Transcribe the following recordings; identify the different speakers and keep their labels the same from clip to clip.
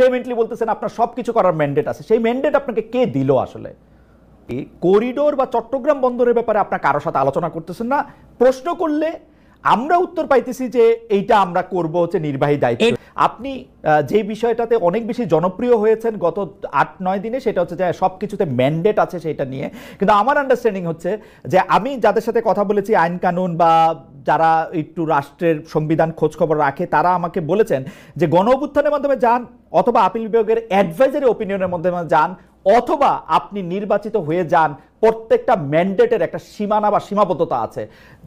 Speaker 1: ভেহেমেন্টলি বলতেছেন আপনার সবকিছু করার ম্যান্ডেট আছে, সেই ম্যান্ডেট আপনাকে কে দিল? আসলে করিডোর বা চট্টগ্রাম বন্দরের ব্যাপারে আপনার কারোর সাথে আলোচনা করতেছেন না, প্রশ্ন করলে আমরা উত্তর পাইতেছি যে এইটা আমরা করব হচ্ছে নির্বাহী দায়িত্ব। আপনি যে বিষয়টাতে অনেক বেশি জনপ্রিয় হয়েছেন গত 8-9 দিনে, সেটা হচ্ছে যে সবকিছুতে ম্যান্ডেট আছে সেটা নিয়ে। কিন্তু আমার আন্ডারস্ট্যান্ডিং হচ্ছে যে আমি যাদের সাথে কথা বলেছি আইন কানুন বা যারা একটু রাষ্ট্রের সংবিধান খোঁজখবর রাখে, তারা আমাকে বলেছেন যে গণ অভ্যুত্থানের মাধ্যমে যান, অথবা আপিল বিভাগের অ্যাডভাইজারি ওপিনিয়নের মাধ্যমে যান, অথবা আপনি নির্বাচিত হয়ে যান, প্রত্যেকটা ম্যান্ডেটের একটা সীমানা বা সীমাবদ্ধতা আছে।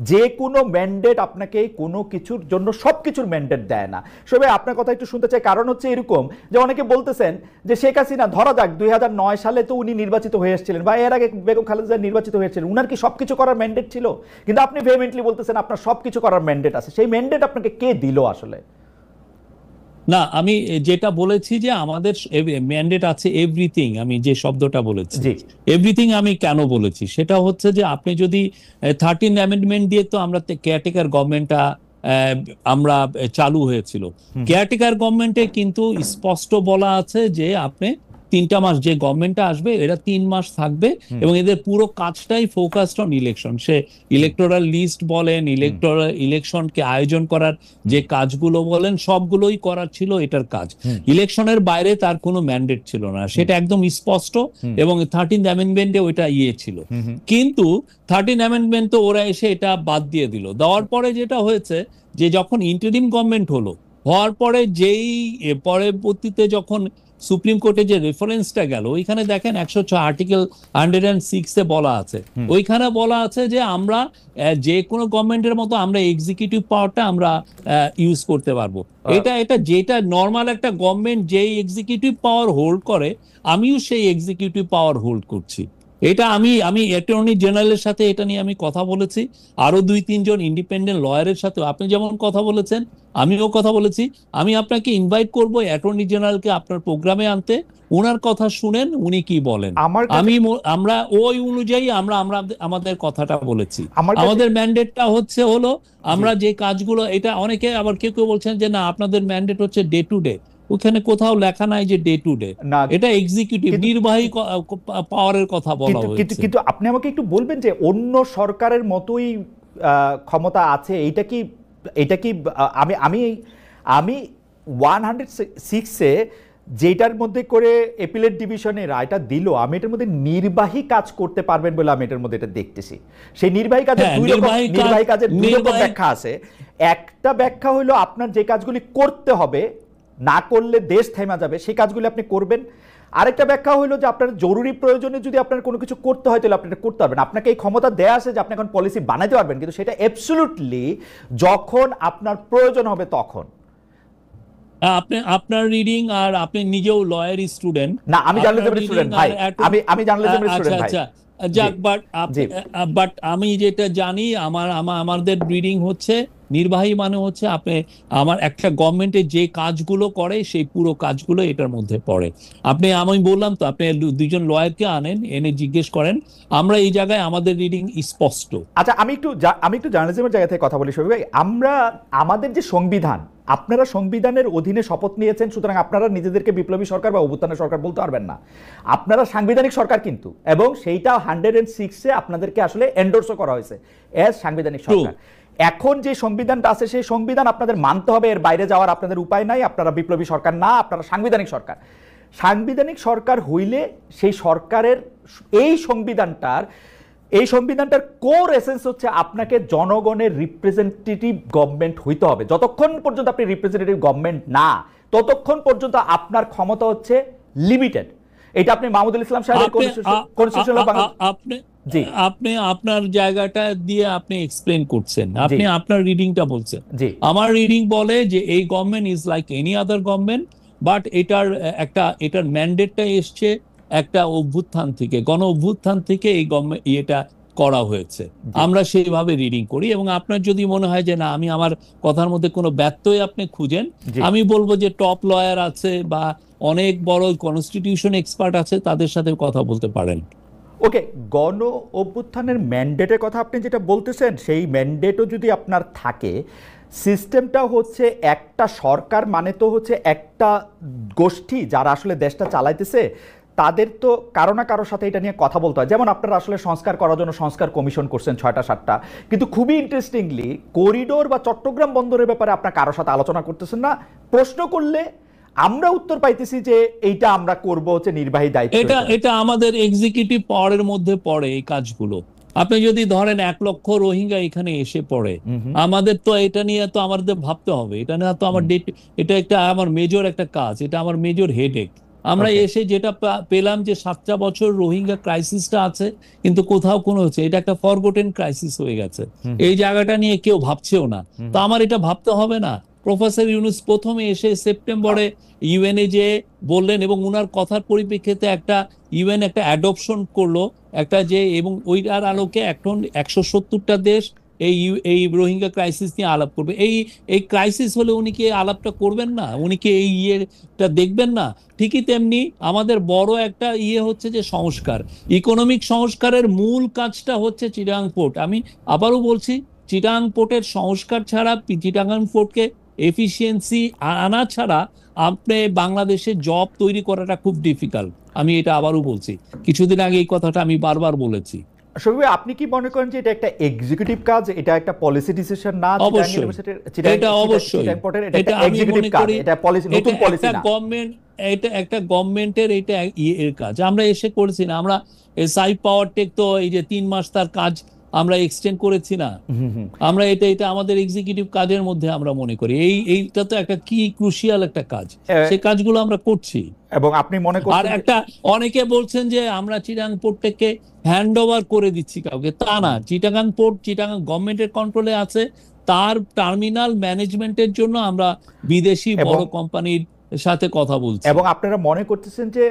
Speaker 1: যে কোনো ম্যান্ডেট আপনাকে কোনো কিছুর জন্য সব কিছুর ম্যান্ডেট দেয় না। সবাই আপনার কথা একটু শুনতে চাই, কারণ হচ্ছে এরকম যে অনেকে বলতেছেন যে শেখ হাসিনা, ধরা যাক 2009 সালে তো উনি নির্বাচিত হয়ে এসেছিলেন, বা এর আগে বেগম খালেদা জিয়া নির্বাচিত হয়েছিলেন, উনার কি সব কিছু করার ম্যান্ডেট ছিল? কিন্তু আপনি ভেহেমেন্টলি বলতেছেন আপনার সব কিছু করার ম্যান্ডেট আছে, সেই ম্যান্ডেট আপনাকে কে দিল আসলে?
Speaker 2: না, আমি যেটা বলেছি যে আমাদের ম্যান্ডেট আছে এভরিথিং, আমি যে শব্দটা বলেছি এভরিথিং, আমি কেন বলেছি সেটা হচ্ছে যে আপনি যদি 13 অ্যামেন্ডমেন্ট দিয়ে তো আমরা কেয়ারটেকার গভর্নমেন্টটা আমরা চালু হয়েছিল। কেয়ারটেকার গভর্নমেন্টে কিন্তু স্পষ্ট বলা আছে যে আপনি 3টা মাস, যে গভর্নমেন্টটা আসবে এরা 3 মাস থাকবে এবং এদের পুরো কাজটাই ফোকাসড অন ইলেকশন। সে ইলেকটোরাল লিস্ট বলেন, ইলেকশনকে আয়োজন করার যে কাজগুলো বলেন, সবগুলোই করার ছিল এটার কাজ। ইলেকশনের বাইরে তার কোনো ম্যান্ডেট ছিল না, সেটা একদম স্পষ্ট, এবং 13th অ্যামেন্ডমেন্টে ওইটা ছিল। কিন্তু 13th অ্যামেন্ডমেন্ট তো ওরা এসে এটা বাদ দিয়ে দিল। দেওয়ার পরে যেটা হয়েছে যে যখন ইন্টারিম গভর্নমেন্ট হওয়ার পরে যেই পরবর্তীতে যখন সুপ্রিম কোর্টে যে রেফারেন্সটা গেল, ওইখানে দেখেন 106 আর্টিকেল 106-এ বলা আছে, ওইখানে বলা আছে যে আমরা যে কোনো গভর্নমেন্টের মতো আমরা এক্সিকিউটিভ পাওয়ারটা আমরা ইউজ করতে পারবো। এটা যেটা নর্মাল একটা গভর্নমেন্ট যেই এক্সিকিউটিভ পাওয়ার হোল্ড করে, আমিও সেই এক্সিকিউটিভ পাওয়ার হোল্ড করছি। এটা আমি অ্যাটর্নি জেনারেলের সাথে এটা নিয়ে আমি কথা বলেছি, আরো 2-3 জন ইন্ডিপেন্ডেন্ট লয়ারের সাথে আপনি যেমন কথা বলেছেন আমিও কথা বলেছি। আমি আপনাকে ইনভাইট করব অ্যাটর্নি জেনারেলকে আপনার প্রোগ্রামে আনতে, ওনার কথা শুনেন উনি কি বলেন। আমরা ওই অনুযায়ী আমরা আমাদের কথাটা বলেছি। আমাদের ম্যান্ডেটটা হলো আমরা যে কাজগুলো, এটা অনেকে আবার কেউ বলছেন যে না আপনাদের ম্যান্ডেট হচ্ছে ডে টু ডে, ওখানে কোথাও লেখা নাই যে ডে টু ডে, এটা এক্সিকিউটিভ নির্বাহী পাওয়ারের কথা বলা হয়েছে।
Speaker 1: কিন্তু আপনি আমাকে একটু বলবেন যে অন্য সরকারের মতোই ক্ষমতা আছে, এটা কি আমি আমি আমি 106-এ যেটার মধ্যে করে এপিলেট ডিভিশনের রায়টা দিল, আমি এটার মধ্যে নির্বাহী কাজ করতে পারবেন বলে আমি এটার মধ্যে এটা দেখতেছি। সেই নির্বাহী কাজের দুই রকম ব্যাখ্যা আছে। একটা ব্যাখ্যা হলো আপনার যে কাজগুলি করতে হবে, না করলে দেশ থেমে যাবে, সেই কাজগুলি আপনি করবেন। আরেকটা ব্যাখ্যা হলো যে আপনার জরুরি প্রয়োজনে যদি আপনার কোনো কিছু করতে হয় তাহলে আপনি এটা করতে পারবেন। আপনাকে এই ক্ষমতা দেয়া আছে যে আপনি এখন পলিসি বানাতে পারবেন, কিন্তু সেটা অ্যাবসলিউটলি যখন আপনার প্রয়োজন হবে তখন।
Speaker 2: আপনার রিডিং, আর আপনি নিজেও লয়ার স্টুডেন্ট।
Speaker 1: না, আমি জার্নালিজমের স্টুডেন্ট ভাই, আমি জার্নালিজমের স্টুডেন্ট ভাই।
Speaker 2: যাক, বাট আমি যেটা জানি আমাদের রিডিং হচ্ছে নির্বাহী মানে হচ্ছে আপনি আমার একটা গভর্নমেন্টের যে কাজগুলো করে সেই পুরো কাজগুলো এটার মধ্যে পড়ে। আমি বললাম তো আপনি 2জন লয়ারকে আনেন, এনে জিজ্ঞেস করেন, আমরা এই জায়গায় আমাদের রিডিং স্পষ্ট।
Speaker 1: আচ্ছা, আমি একটু জার্নালিজমের জায়গা থেকে কথা বলি শফিক ভাই। আমাদের যে সংবিধান, আপনারা সংবিধানের অধীনে শপথ নিয়েছেন, সুতরাং আপনারা নিজেদেরকে বিপ্লবী সরকার বা অভ্যুত্থানের সরকার বলতে পারবেন না। আপনারা সাংবিধানিক সরকার, কিন্তু এবং সেইটা 106-এ আপনাদেরকে আসলে এন্ডোর্সও করা হয়েছে এজ সাংবিধানিক সরকার। এখন যে সংবিধানটা আছে সেই সংবিধান আপনাদের মানতে হবে, এর বাইরে যাওয়ার আপনাদের উপায় নাই। আপনারা বিপ্লবী সরকার না, আপনারা সাংবিধানিক সরকার। সাংবিধানিক সরকার হইলে সেই সরকারের এই সংবিধানটার কোর এসেন্স হচ্ছে আপনাকে জনগণের রিপ্রেজেন্টেটিভ গভর্নমেন্ট হইতে হবে। যতক্ষণ পর্যন্ত আপনি রিপ্রেজেন্টেটিভ গভর্নমেন্ট না, ততক্ষণ পর্যন্ত আপনার ক্ষমতা হচ্ছে লিমিটেড। এটা আপনি মাহমুদুল ইসলাম সাহেবের
Speaker 2: আপনি আপনার জায়গাটা দিয়ে আপনি এক্সপ্লেন করছেন, আপনি আপনার রিডিংটা বলছেন। আমার রিডিং বলে যে এই government is like any other government, but এটার ম্যান্ডেটটা এসছে একটা অভ্যুত্থান থেকে, গণ অভ্যুত্থান থেকে এই গভর্নমেন্ট এটা করা হয়েছে। আমরা সেইভাবে রিডিং করি, এবং আপনার যদি মনে হয় যে না আমি আমার কথার মধ্যে কোনো ব্যত্যয় আপনি খুঁজেন, আমি বলবো যে টপ লয়ার আছে বা অনেক বড় কনস্টিটিউশন এক্সপার্ট আছে, তাদের সাথে কথা বলতে পারেন।
Speaker 1: ওকে, গণ অভ্যুত্থানের ম্যান্ডেটের কথা আপনি যেটা বলতেছেন, সেই ম্যান্ডেটও যদি আপনার থাকে, সিস্টেমটা হচ্ছে একটা সরকার মানে তো হচ্ছে একটা গোষ্ঠী যারা আসলে দেশটা চালাইতেছে, তাদের তো কারো না কারোর সাথে এটা নিয়ে কথা বলতে হয়। যেমন আপনারা আসলে সংস্কার করার জন্য সংস্কার কমিশন করছেন 6টা 7টা, কিন্তু খুবই ইন্টারেস্টিংলি করিডোর বা চট্টগ্রাম বন্দরের ব্যাপারে আপনার কারোর সাথে আলোচনা করতেছেন না। প্রশ্ন করলে আমরা উত্তর পাইতেছি যে এইটা আমরা করব হচ্ছে নির্বাহী দায়িত্ব।
Speaker 2: এটা আমাদের এক্সিকিউটিভ পাওয়ারের মধ্যে পড়ে এই কাজগুলো। আপনি যদি ধরেন 1 লক্ষ রোহিঙ্গা এখানে এসে পড়ে, আমাদের তো এটা নিয়ে তো আমাদের ভাবতে হবে। এটা নিয়ে তো আমার এটা একটা আমার মেজর একটা কাজ, এটা আমার মেজর হেডেক। আমরা এসে যেটা পেলাম যে 7টা বছর রোহিঙ্গা ক্রাইসিসটা আছে, কিন্তু কোথাও কোনো হচ্ছে এটা একটা ফরগটেন ক্রাইসিস হয়ে গেছে। এই জায়গাটা নিয়ে কেউ ভাবছেও না। তো আমার এটা ভাবতে হবে না? প্রফেসর ইউনূস প্রথমে এসে সেপ্টেম্বরে ইউএনএ যে বললেন এবং উনার কথার পরিপ্রেক্ষিতে একটা ইউএন একটা অ্যাডপশন করলো একটা যে, এবং ওইটার আলোকে এখন 170টা দেশ এই রোহিঙ্গা ক্রাইসিস নিয়ে আলাপ করবে। এই ক্রাইসিস হলে উনি কি আলাপটা করবেন না? উনি কি এই ইয়েটা দেখবেন না? ঠিকই তেমনি আমাদের বড় একটা হচ্ছে যে সংস্কার, ইকোনমিক সংস্কারের মূল কাজটা হচ্ছে চিটাগাং পোর্ট। আমি আবারও বলছি, চিটাগাং পোর্টের সংস্কার ছাড়া, চিটাগাং পোর্টকে এফিসিয়েন্সি আনা ছাড়া আপনি বাংলাদেশে জব তৈরি করাটা খুব ডিফিকাল্ট। আমি এটা আবারও বলছি, কিছুদিন আগে এই কথাটা আমি বারবার বলেছি।
Speaker 1: শফিক ভাই, আপনি কি মনে করেন যে এটা একটা এক্সিকিউটিভ কাজ, এটা একটা পলিসি ডিসিশন না?
Speaker 2: অবশ্যই এটা অবশ্যই এটা আমি মনে করি
Speaker 1: এটা পলিসি, নতুন পলিসি না।
Speaker 2: এটা একটা গভর্নমেন্টের এটা এর কাজ। আমরা এসে করেছি না, আমরা সাই পাওয়ার টেক তো এই যে 3 মাস তার কাজ আমরা এক্সটেন্ড করেছি না। আমরা এটা আমাদের এক্সিকিউটিভ কাজের মধ্যে আমরা মনে করি এইটা তো একটা কি ক্রুশিয়াল একটা কাজ, সেই কাজগুলো আমরা করছি।
Speaker 1: এবং আপনি মনে করেন
Speaker 2: আর একটা অনেকে বলছেন যে আমরা চিটাগাং পোর্টটাকে হ্যান্ড ওভার করে দিচ্ছি কাউকে, তা না। চিটাগাং পোর্ট চিটাগাং গভর্নমেন্টের কন্ট্রোলে আছে। তার টার্মিনাল ম্যানেজমেন্টের জন্য আমরা বিদেশি বড় কোম্পানির সাথে কথা বলছি।
Speaker 1: এবং আপনারা মনে করতেছেন যে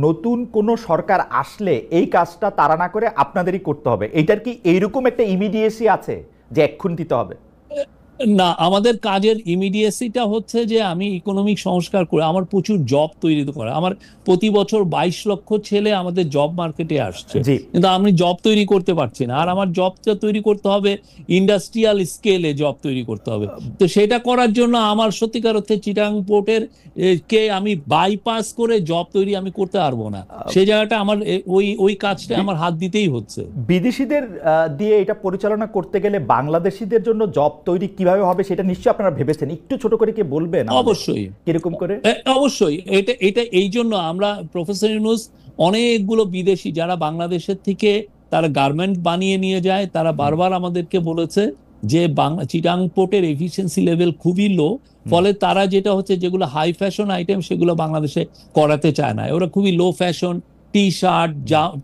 Speaker 1: নতুন কোন সরকার আসলে এই কাজটা তারা না করে আপনাদেরই করতে হবে? এইটার কি এইরকম একটা ইমিডিয়েসি আছে যে এক্ষুনি দিতে হবে?
Speaker 2: না, আমাদের কাজের ইমিডিয়েসিটা হচ্ছে যে আমি ইকোনমিক সংস্কার করে আমার প্রচুর জব তৈরি করে, আমার প্রতি বছর 22 লক্ষ ছেলে আমাদের জব মার্কেটে আসছে, কিন্তু আমি জব তৈরি করতে পারছি না। আর আমার জবটা তৈরি করতে হবে ইন্ডাস্ট্রিয়াল স্কেলে, জব তৈরি করতে হবে। তো সেটা করার জন্য আমার সত্যিকার অর্থে চিটাগাং পোর্টের কে আমি বাইপাস করে জব তৈরি আমি করতে পারবো না। সেই জায়গাটা আমার ওই কাজটা আমার হাত দিতেই হচ্ছে।
Speaker 1: বিদেশিদের দিয়ে এটা পরিচালনা করতে গেলে বাংলাদেশিদের জন্য জব তৈরি কিভাবে হবে সেটা নিশ্চয়ই আপনারা ভেবেছেন, একটু ছোট করে কি বলবেন?
Speaker 2: অবশ্যই
Speaker 1: কিরকম করে?
Speaker 2: অবশ্যই এটা এই জন্য আমরা প্রফেসর ইউনূস অনেকগুলো বিদেশি যারা বাংলাদেশের থেকে তারা গার্মেন্ট বানিয়ে নিয়ে যায়, তারা বারবার আমাদেরকে বলেছে যে চিটাগাং পোর্টের এফিসিয়েন্সি লেভেল খুবই লো, ফলে তারা যেটা হচ্ছে যেগুলো হাই ফ্যাশন আইটেম সেগুলো বাংলাদেশে করাতে চায় না। ওরা খুবই low fashion T shirt,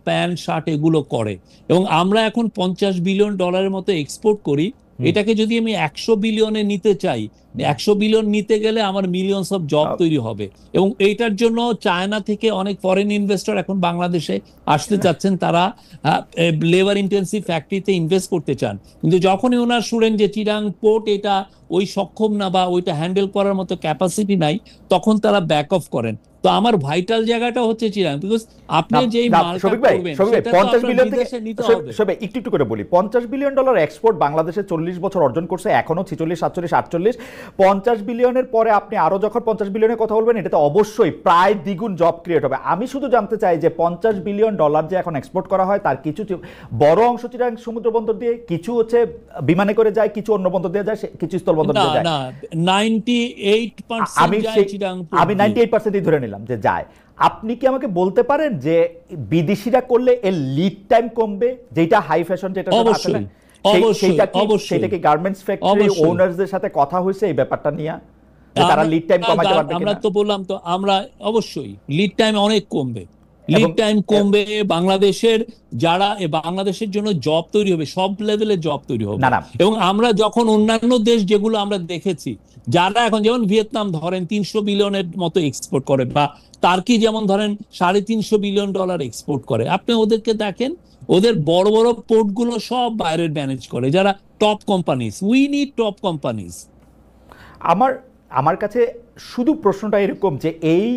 Speaker 2: pant shirt এগুলো করে। এবং আমরা এখন $50 বিলিয়ন মতো এক্সপোর্ট করি। এটাকে যদি আমি 100 বিলিয়নে নিতে চাই, 100 বিলিয়ন নিতে গেলে আমার মিলিয়নস অফ জব তৈরি হবে। এবং এইটার জন্য চায়না থেকে অনেক ফরেন ইনভেস্টর এখন বাংলাদেশে আসতে চাচ্ছেন, তারা লেবার ইন্টেন্সিভ ফ্যাক্টরিতে ইনভেস্ট করতে চান। কিন্তু যখনই ওনার শুনেন যে চিটাগাং পোর্ট এটা ওই সক্ষম না বা ওইটা হ্যান্ডেল করার মতো ক্যাপাসিটি নাই, তখন তারা ব্যাক অফ করেন। তো আমার ভাইটাল জায়গাটা হচ্ছে চিটাগাং, বিকজ আপনি যেই মালটা করবেন সেটা তো আপনার বিদেশে নিতে হবে।
Speaker 1: একটু করে বলি, $50 বিলিয়ন এক্সপোর্ট বাংলাদেশে 40 বছর অর্জন করছে, এখনো 46, 47, 48। 50 বিলিয়নের পরে আপনি আরো যখন 50 বিলিয়নের কথা বলবেন, এটা তো অবশ্যই প্রায় দ্বিগুণ জব ক্রিয়েট হবে। আমি শুধু জানতে চাই যে $50 বিলিয়ন যে এখন এক্সপোর্ট করা হয়, তার কিছু বড় অংশ চিটাগাং সমুদ্র বন্দর দিয়ে, কিছু হচ্ছে বিমানে করে যায়, কিছু অন্য বন্দর দিয়ে যায়, কিছু স্থল বন্দর দিয়ে যায়।
Speaker 2: না, 98% যায় চিটাগাং পোর্ট।
Speaker 1: আমি 98%ই ধরে নিলাম যে যায়। আপনি কি আমাকে বলতে পারেন যে বিদেশিরা করলে এর লিড টাইম কমবে, যেটা হাই ফ্যাশন যেটা আসলে সেটা কি গার্মেন্টস ফ্যাক্টরি ওনারদের সাথে কথা হয়েছে এই ব্যাপারটা নিয়ে যে তারা লিড টাইম কমাতে পারবে কিনা?
Speaker 2: আমরা তো বললাম তো, আমরা অবশ্যই লিড টাইম অনেক কমবে, লিড টাইম কমবে। বাংলাদেশের যারা বাংলাদেশের জন্য জব তৈরি হবে, সব লেভেলের জব তৈরি হবে। এবং আমরা যখন অন্যান্য দেশ যেগুলো আমরা দেখেছি, যারা এখন যেমন ভিয়েতনাম ধরেন 300 বিলিয়নের মতো এক্সপোর্ট করে, বা টার্কি যেমন ধরেন $350 বিলিয়ন এক্সপোর্ট করে, আপনি ওদেরকে দেখেন, ওদের বড় বড় পোর্টগুলো সব বাইরের ম্যানেজ করে, যারা top companies. We need top companies.
Speaker 1: আমার কাছে শুধু প্রশ্নটা এরকম যে এই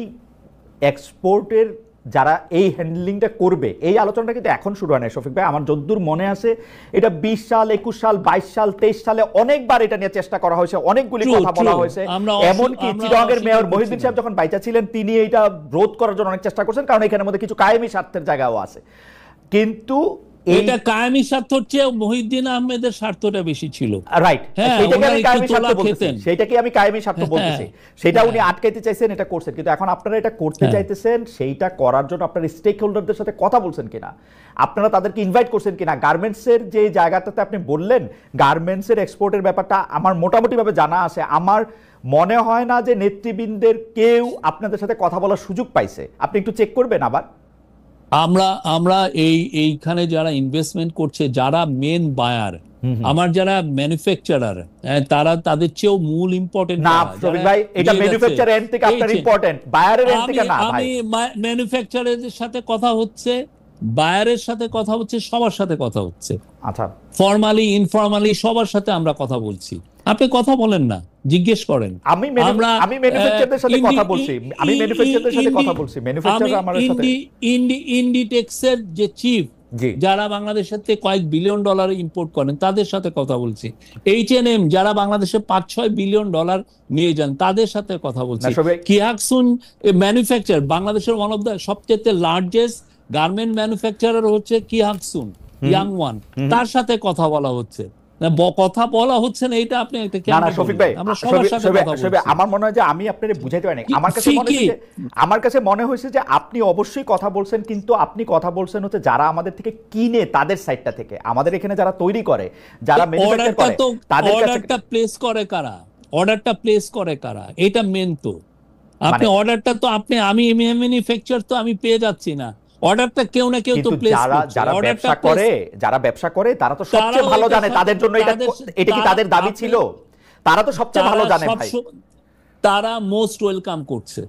Speaker 1: এক্সপোর্টের যারা এই হ্যান্ডলিংটা করবে, এই আলোচনাটা কিন্তু এখন শুরু হয় না শফিক ভাই। আমার যদ্দূর মনে আছে এটা 20 সাল, 21 সাল, 22 সাল, 23 সালে অনেকবার এটা নিয়ে চেষ্টা করা হয়েছে, অনেকগুলি কথা বলা হয়েছে। এমনকি চিটাগংয়ের মেয়র মহিউদ্দিন সাহেব যখন বাইচা ছিলেন তিনি এটা রোধ করার জন্য অনেক চেষ্টা করছেন, কারণ এখানের মধ্যে কিছু কায়েমি স্বার্থের জায়গাও আছে। কিন্তু
Speaker 2: এটা কায়েমি স্বার্থ হচ্ছে মহিউদ্দিন আহমেদের স্বার্থটা বেশি ছিল,
Speaker 1: রাইট, সেটাকে আমি কায়েমি স্বার্থ বলতেছি, সেটাকে আমি কায়েমি স্বার্থ বলতেছি। সেটা উনি আটকাইতে চাইছেন, এটা করছেন, কিন্তু এখন আপনারা এটা করতে চাইতেছেন, সেইটা করার জন্য আপনারা স্টেক হোল্ডারদের সাথে কথা বলছেন কিনা, আপনারা তাদেরকে ইনভাইট করছেন কিনা। গার্মেন্টসের যে জায়গাটাতে আপনি বললেন গার্মেন্টসের এক্সপোর্টের ব্যাপারটা আমার মোটামুটিভাবে জানা আছে, আমার মনে হয় না যে নেতৃবৃন্দের কেউ আপনাদের সাথে কথা বলার সুযোগ পাইছে। আপনি একটু চেক করবেন আবার।
Speaker 2: আমরা এইখানে যারা ইনভেস্টমেন্ট করছে, যারা মেন বায়ার, আমার যারা ম্যানুফ্যাকচারার, তারা তাদের চেয়েও মূল ইম্পর্টেন্ট
Speaker 1: না শফিক ভাই, এটা ম্যানুফ্যাকচার এন্ড থেকে আপনার ইম্পর্টেন্ট, বায়ারের এন্ড থেকে না ভাই।
Speaker 2: আমি ম্যানুফ্যাকচারারের সাথে কথা হচ্ছে, বায়ারের সাথে কথা হচ্ছে, সবার সাথে কথা হচ্ছে।
Speaker 1: আচ্ছা,
Speaker 2: ফর্মালি ইনফর্মালি সবার সাথে আমরা কথা বলছি। আপনি কথা বলেন না, জিজ্ঞেস করেন।
Speaker 1: আমি ম্যানুফ্যাকচারদের সাথে কথা বলছি, আমি ম্যানুফ্যাকচারদের সাথে কথা বলছি, ম্যানুফ্যাকচার আমার সাথে
Speaker 2: ইন্ডিটেক্সের যে চিফ, যারা বাংলাদেশের থেকে কয়েক বিলিয়ন ডলার ইম্পোর্ট করেন, তাদের সাথে কথা বলছি। H&M যারা বাংলাদেশে 5-6 বিলিয়ন ডলার নিয়ে যান, তাদের সাথে কথা বলছি। কিয়াকসুন ম্যানুফ্যাকচার, বাংলাদেশের ওয়ান অফ দ্য সবচেয়ে লার্জেস্ট গার্মেন্ট ম্যানুফ্যাকচারার হচ্ছে কিয়াকসুন, ইয়াং ওয়ান, তার সাথে কথা বলা হচ্ছে। কথা বলা হচ্ছে না, এটা আপনি একটা কেন?
Speaker 1: না শফিক ভাই,
Speaker 2: আমরা সবার সাথে কথা বলছি।
Speaker 1: আমার মনে হয় যে আমি আপনারে বুঝাইতে পারিনি। আমার কাছে মনে হয়েছে যে আপনি অবশ্যই কথা বলছেন, কিন্তু আপনি কথা বলছেন হচ্ছে যারা আমাদের থেকে কিনে তাদের সাইডটা থেকে, আমাদের এখানে যারা তৈরি করে, যারা ম্যানুফ্যাকচার করে, তাদের কাছে অর্ডারটা প্লেস
Speaker 2: করে কারা, এটা মেন। তো আপনি অর্ডারটা তো আমি ম্যানুফ্যাকচার তো আমি পেয়ে যাচ্ছি না, অর্ডারটা কেউ না কেউ তো প্লেস করছে।
Speaker 1: যারা ব্যবসা করে তারা তো সবচেয়ে ভালো জানে তাদের জন্য এটা কি তাদের দাবি ছিল, তারা তো সবচেয়ে ভালো জানে ভাই।
Speaker 2: তারা মোস্ট ওয়েলকাম করছে,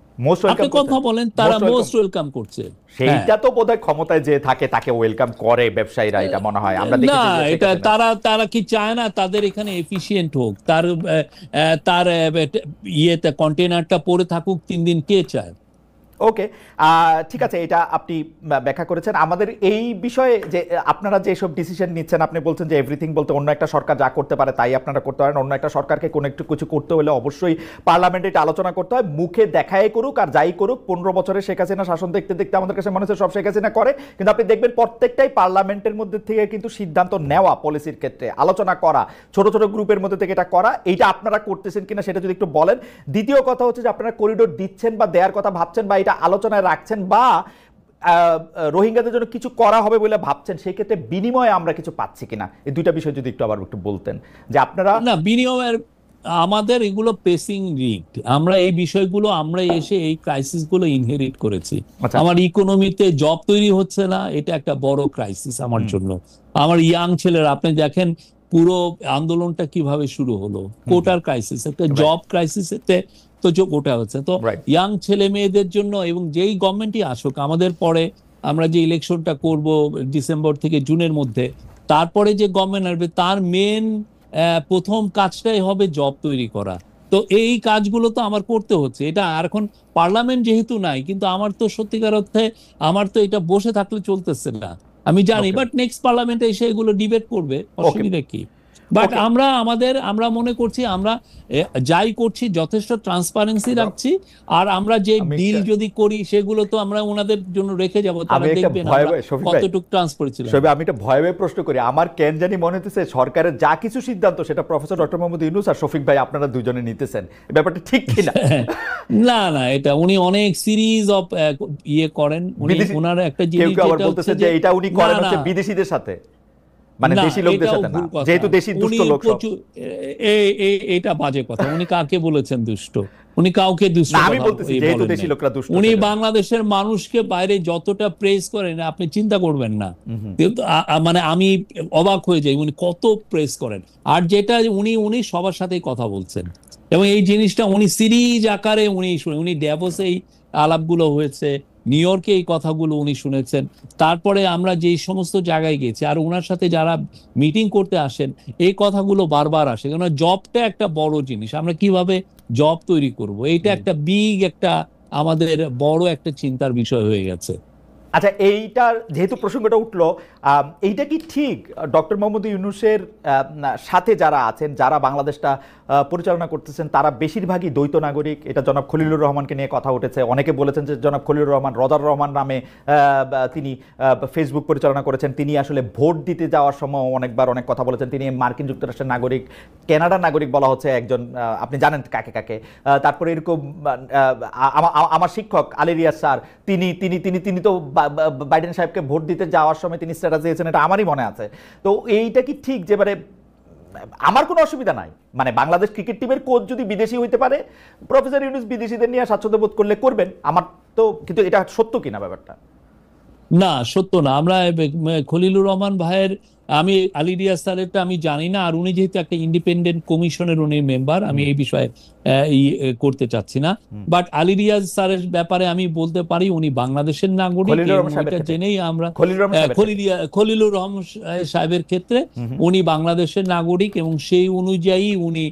Speaker 2: আপনি কথা বলেন, তারা মোস্ট ওয়েলকাম করছে।
Speaker 1: সেইটা তো বোধহয় ক্ষমতায় যে থাকে তাকে ওয়েলকাম করে ব্যবসায়ীরা, এটা মনে হয় আমরা দেখি।
Speaker 2: না, এটা তারা কি চায় না তাদের এখানে এফিশিয়েন্ট হোক, তার ইয়েতে কন্টেনারটা পড়ে থাকুক 3 দিন, কে চায়?
Speaker 1: ওকে, ঠিক আছে, এটা আপনি ব্যাখ্যা করেছেন। আমাদের এই বিষয়ে যে আপনারা যে সব ডিসিশন নিচ্ছেন, আপনি বলছেন যে এভরিথিং বলতে অন্য একটা সরকার যা করতে পারে তাই আপনারা করতে পারেন, অন্য একটা সরকারকে কোনো একটু কিছু করতে হলে অবশ্যই পার্লামেন্টে এটা আলোচনা করতে হয়। মুখে দেখাই করুক আর যাই করুক, 15 বছরে শেখ হাসিনা শাসন দেখতে দেখতে আমাদের কাছে মনে হচ্ছে সব শেখ হাসিনা করে, কিন্তু আপনি দেখবেন প্রত্যেকটাই পার্লামেন্টের মধ্যে থেকে কিন্তু সিদ্ধান্ত নেওয়া, পলিসির ক্ষেত্রে আলোচনা করা, ছোট ছোট গ্রুপের মধ্যে থেকে এটা করা, এইটা আপনারা করতেছেন কিনা সেটা যদি একটু বলেন। দ্বিতীয় কথা হচ্ছে যে আপনারা করিডোর দিচ্ছেন বা দেওয়ার কথা ভাবছেন বা আলোচনায় রাখছেন বা রোহিঙ্গাদের জন্য কিছু করা হবে বলে ভাবছেন, সেই ক্ষেত্রে বিনিময়ে আমরা কিছু পাচ্ছি কিনা, এই দুইটা বিষয় যদি একটু আবার একটু বলতেন যে আপনারা।
Speaker 2: না, বিনিময়ের আমাদের এগুলো পেসিং রিগড, আমরা এই বিষয়গুলো আমরা এসে এই ক্রাইসিস গুলো ইনহেরিট করেছি। আমার ইকোনমিতে জব তৈরি হচ্ছে না, এটা একটা বড় ক্রাইসিস আমার জন্য। আমার ইয়াং ছেলেরা, আপনি দেখেন পুরো আন্দোলনটা কিভাবে শুরু হলো, কোটার ক্রাইসিস, একটা জব ক্রাইসিসেতে তো গোটা হচ্ছে। তো ইয়াং ছেলে মেয়েদের জন্য, এবং যেই গভর্নমেন্টই আসুক আমাদের পরে, আমরা যে ইলেকশনটা করব ডিসেম্বর থেকে জুনের মধ্যে, তারপরে যে গভর্নমেন্ট আসবে তার মেন প্রথম কাজটাই হবে জব তৈরি করা। তো এই কাজগুলো তো আমার করতে হচ্ছে। এটা আর এখন পার্লামেন্ট যেহেতু নাই, কিন্তু আমার তো সত্যিকার অর্থে আমার তো এটা বসে থাকলে চলতেছে না, আমি জানি। বাট নেক্সট পার্লামেন্টে এসে এগুলো ডিবেট করবে, অসুবিধা কি? বাট আমরা মনে করছি আমরা যাই করছি যথেষ্ট ট্রান্সপারেন্সি রাখছি, আর আমরা যে ডিল যদি করি সেগুলো তো আমরা ওনাদের জন্য রেখে যাবো, তারা দেখবেন কতটুকু ট্রান্সপারেন্সি।
Speaker 1: আমি একটা ভয়ে প্রশ্ন করি, আমার কেন জানি মনে হতেছে সরকারের যা কিছু সিদ্ধান্ত সেটা প্রফেসর ডক্টর মোহাম্মদ ইউনূস আর শফিক ভাই আপনারা দুজনে নিতেছেন, ব্যাপারটা ঠিক কিনা?
Speaker 2: না, এটা উনি অনেক সিরিজ অফ ইয়ে করেন, উনি ওনার একটা জিনিস যেটা হচ্ছে যে
Speaker 1: এটা উনি করেন হচ্ছে বিদেশিদের সাথে, মানে দেশি লোকদের সাথে না, যেহেতু দেশি দুষ্ট লোক সব।
Speaker 2: এটা বাজে কথা। উনি কাকে বলেছেন দুষ্ট? উনি কাউকে দুষ্ট
Speaker 1: না, আমি বলতেছি যেহেতু দেশি লোকরা দুষ্ট।
Speaker 2: উনি বাংলাদেশের মানুষকে বাইরে যতটা প্রেস করেন আপনি চিন্তা করবেন না, মানে আমি অবাক হয়ে যাই উনি কত প্রেস করেন। আর যেটা উনি সবার সাথেই কথা বলছেন, এবং এই জিনিসটা উনি সিরিজ আকারে উনি ড্যাভোসে এই আলাপগুলো হয়েছে, নিউ ইয়র্কে এই কথাগুলো উনি শুনেছেন। তারপরে আমরা যে সমস্ত জায়গায় গেছি আর ওনার সাথে যারা মিটিং করতে আসেন, এই কথাগুলো বারবার আসে। কেন, জবটা একটা বড় জিনিস, আমরা কিভাবে জব তৈরি করব, এইটা একটা বিগ একটা আমাদের বড় একটা চিন্তার বিষয় হয়ে গেছে।
Speaker 1: আচ্ছা, এইটার যেহেতু প্রসঙ্গটা উঠলো, এইটা কি ঠিক ডক্টর মোহাম্মদ ইউনূসের সাথে যারা আছেন, যারা বাংলাদেশটা পরিচালনা করতেছেন, তারা বেশিরভাগই দ্বৈত নাগরিক? এটা জনাব খলিলুর রহমানকে নিয়ে কথা উঠেছে, অনেকে বলেছেন যে জনাব খলিলুর রহমান রজার রহমান নামে তিনি ফেসবুক পরিচালনা করেছেন, তিনি আসলে ভোট দিতে যাওয়ার সময় অনেকবার অনেক কথা বলেছেন, তিনি মার্কিন যুক্তরাষ্ট্রের নাগরিক, কানাডার নাগরিক বলা হচ্ছে একজন, আপনি জানেন কাকে কাকে। তারপরে এরকম আমার শিক্ষক আলী রিয়াজ স্যার, তিনি তিনি তিনি তিনি তো বাইডেন সাহেবকে ভোট দিতে যাওয়ার সময় তিনি স্ট্যাটাস দিয়েছেন, এটা আমারই মনে আছে। তো এইটা কি ঠিক যে আমার কোনো অসুবিধা নাই, মানে বাংলাদেশ ক্রিকেট টিমের কোচ যদি বিদেশি হইতে পারে, প্রফেসর ইউনূস বিদেশিদের নিয়ে স্বাচ্ছন্দ্য বোধ করলে করবেন, আমার তো, কিন্তু এটা সত্য কিনা ব্যাপারটা?
Speaker 2: না, সত্য না। আমরা খলিলুর রহমান ভাইয়ের, আমি আলী রিয়াজ স্যারেরটা আমি জানি না, আর উনি যেহেতু একটা ইন্ডিপেন্ডেন্ট কমিশনের উনি মেম্বার, আমি এই বিষয়ে করতে চাচ্ছি না। বাট আলী রিয়াজ স্যারের ব্যাপারে আমি বলতে পারি উনি বাংলাদেশের নাগরিক, এটা জেনেই আমরা খলিলুর রহমান সাহেবের ক্ষেত্রে উনি বাংলাদেশের নাগরিক, এবং সেই অনুযায়ী উনি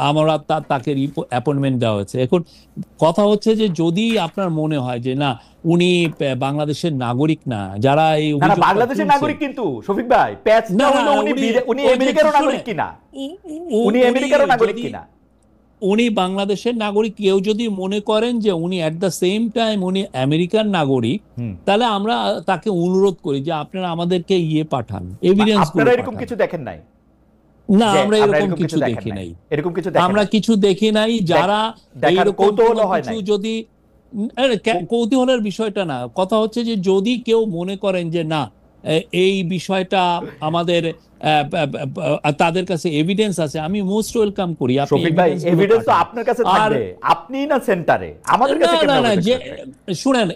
Speaker 2: আমরা তাকে অ্যাপয়েন্টমেন্ট দেওয়া হয়েছে। এখন কথা হচ্ছে যে যদি আপনার মনে হয় যে না উনি বাংলাদেশের নাগরিক না, যারা এই
Speaker 1: বাংলাদেশের নাগরিক, কিন্তু শফিক ভাই প্যাচ না হলো উনি আমেরিকারও নাগরিক কিনা, উনি আমেরিকারও নাগরিক কিনা,
Speaker 2: উনি বাংলাদেশের নাগরিক কেউ যদি মনে করেন যে উনি এট দ্য সেম টাইম উনি আমেরিকার নাগরিক, তাহলে আমরা তাকে অনুরোধ করি যে আপনারা আমাদেরকে পাঠান, এভিডেন্স।
Speaker 1: আপনারা এরকম কিছু দেখেন নাই?
Speaker 2: না, আমরা এরকম কিছু দেখি নাই, আমরা কিছু দেখি নাই। যারা
Speaker 1: কৌতূহল হয়
Speaker 2: কিছু যদি কৌতূহলের বিষয়টা না, কথা হচ্ছে যে যদি কেউ মনে করেন যে না এই বিষয়টা আমাদের তাদের কাছে এভিডেন্স আছে, আমি মোস্ট ওয়েলকাম করি।
Speaker 1: এভিডেন্স তো আপনার কাছে থাকবে, আপনি না সেন্টারে, আমাদের কাছে কেন?
Speaker 2: না, যে শুনেন,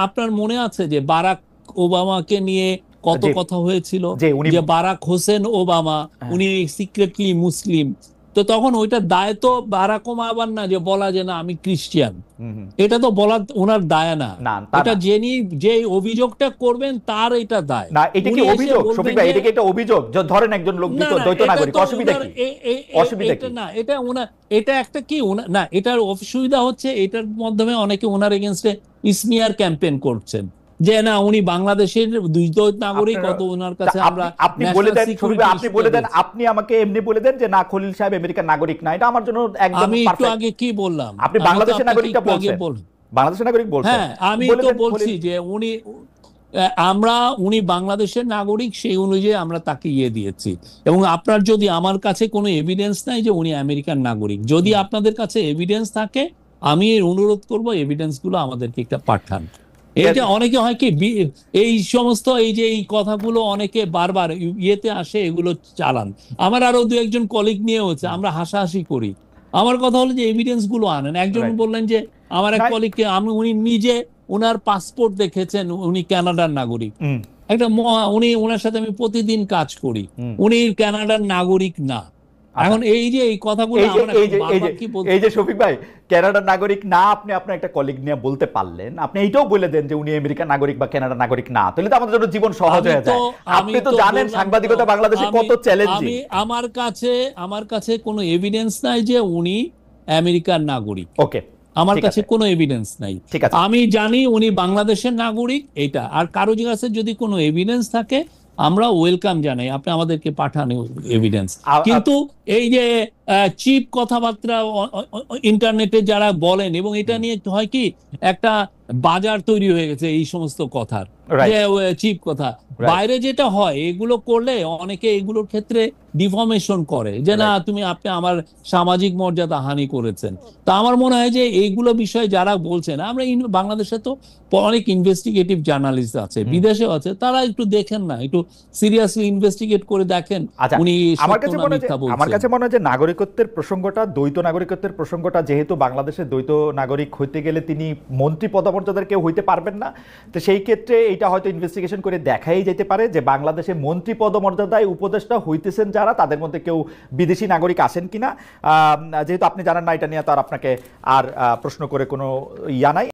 Speaker 2: আপনার মনে আছে যে বারাক ওবামাকে নিয়ে কত কথা হয়েছিল, যে বারাক হোসেন ওবামা উনি সিক্রেটলি মুসলিম, তো তখন ওইটার দায় তো বারাক ওবামার না যে বলা যে না আমি খ্রিস্টান, এটা তো বলা ওনার দায় না, এটা যে অভিযোগটা করবেন তার এটা দায়
Speaker 1: না। এটা কি অভিযোগ শফিক ভাই? এটা কি একটা অভিযোগ? ধরেন একজন লোক দ্বৈত নাগরিক, অসুবিধা কি? অসুবিধা কি না?
Speaker 2: এটা একটা কি না, এটার অসুবিধা হচ্ছে এটার মাধ্যমে অনেকে ওনার এগেইনস্টে স্মিয়ার ক্যাম্পেইন করছেন যে না উনি বাংলাদেশের দ্বৈত নাগরিক, কত ওনার কাছে আমরা।
Speaker 1: আপনি বলে দেন শফিক ভাই, আপনি বলে দেন, আপনি আমাকে এমনি বলে দেন যে না খলিল সাহেব আমেরিকার নাগরিক না, এটা আমার জন্য একদম
Speaker 2: আমি একটু আগে কি বললাম,
Speaker 1: আপনি বাংলাদেশের নাগরিকটা বলছেন, বাংলাদেশের নাগরিক বলছেন।
Speaker 2: হ্যাঁ, আমি তো বলছি যে উনি বাংলাদেশের নাগরিক, সেই অনুযায়ী আমরা তাকে দিয়েছি। এবং আপনার যদি আমার কাছে কোনো এভিডেন্স নাই যে উনি আমেরিকান নাগরিক, যদি আপনাদের কাছে এভিডেন্স থাকে আমি অনুরোধ করব এভিডেন্স গুলো আমাদেরকে একটা পাঠান। এটা অনেকে হয় কি এই সমস্ত এই কথাগুলো অনেকে বারবার আসে, এগুলো চালান। আমার আরো দু একজন কলিগ নিয়ে হচ্ছে, আমরা হাসাহাসি করি। আমার কথা হলো যে এভিডেন্স গুলো আনেন। একজন বললেন যে আমার এক কলিগকে উনি নিজে ওনার পাসপোর্ট দেখেছেন, উনি কানাডার নাগরিক, উনি ওনার সাথে আমি প্রতিদিন কাজ করি, উনি কানাডার নাগরিক না। এখন এই যে এই কথাগুলো
Speaker 1: এই যে শফিক ভাই কানাডার নাগরিক না, আপনি আপনার একটা কলিগ নিয়ে বলতে পারলেন, আপনি এইটাও বলে দেন যে উনি আমেরিকান নাগরিক বা কানাডার নাগরিক না, তাহলে তো আমাদের জন্য জীবন সহজ হয়ে যায়। আপনি তো জানেন সাংবাদিকতা বাংলাদেশে কত চ্যালেঞ্জিং।
Speaker 2: আমার কাছে কোনো এভিডেন্স নাই যে উনি আমেরিকান নাগরিক।
Speaker 1: ওকে,
Speaker 2: আমার কাছে কোনো এভিডেন্স নাই। আমি জানি উনি বাংলাদেশের নাগরিক, এটা। আর কারো কাছে যদি কোনো এভিডেন্স থাকে আমরা ওয়েলকাম জানাই, আপনি আমাদেরকে পাঠান এভিডেন্স। কিন্তু এই যে চিপ কথাবার্তা ইন্টারনেটে যারা বলেন, এবং এটা নিয়ে হয় কি একটা বাজার তৈরি হয়ে গেছে এই সমস্ত কথার, যে চিপ কথা। বাইরে যেটা হয় এগুলো করলে অনেকে এগুলোর ক্ষেত্রে ডিফর্মেশন করে যে না আপনি আমার সামাজিক মর্যাদা হানি করেছেন। তা আমার মনে হয় যে এইগুলো বিষয়ে যারা বলছেন, আমরা বাংলাদেশে তো অনেক ইনভেস্টিগেটিভ জার্নালিস্ট আছে, বিদেশে আছে, তারা একটু দেখেন না, একটু সিরিয়াসলি ইনভেস্টিগেট করে দেখেন উনি সত্য না মিথ্যা বলছেন।
Speaker 1: আমার কাছে মনে হয় যে নাগরিকত্বের প্রসঙ্গটা, দ্বৈত নাগরিকত্বের প্রসঙ্গটা, যেহেতু বাংলাদেশের দ্বৈত নাগরিক হইতে গেলে তিনি মন্ত্রী পদমর্যাদার কেউ হইতে পারবেন না, তো সেই ক্ষেত্রে এটা হয়তো ইনভেস্টিগেশন করে দেখাই যেতে পারে যে বাংলাদেশে মন্ত্রী পদমর্যাদায় উপদেষ্টা হইতেছেন যারা, তাদের মধ্যে কেউ বিদেশি নাগরিক আসেন কিনা। যেহেতু আপনি জানেন না এটা নিয়ে, তো আর আপনাকে আর প্রশ্ন করে কোনো ইয়া নাই।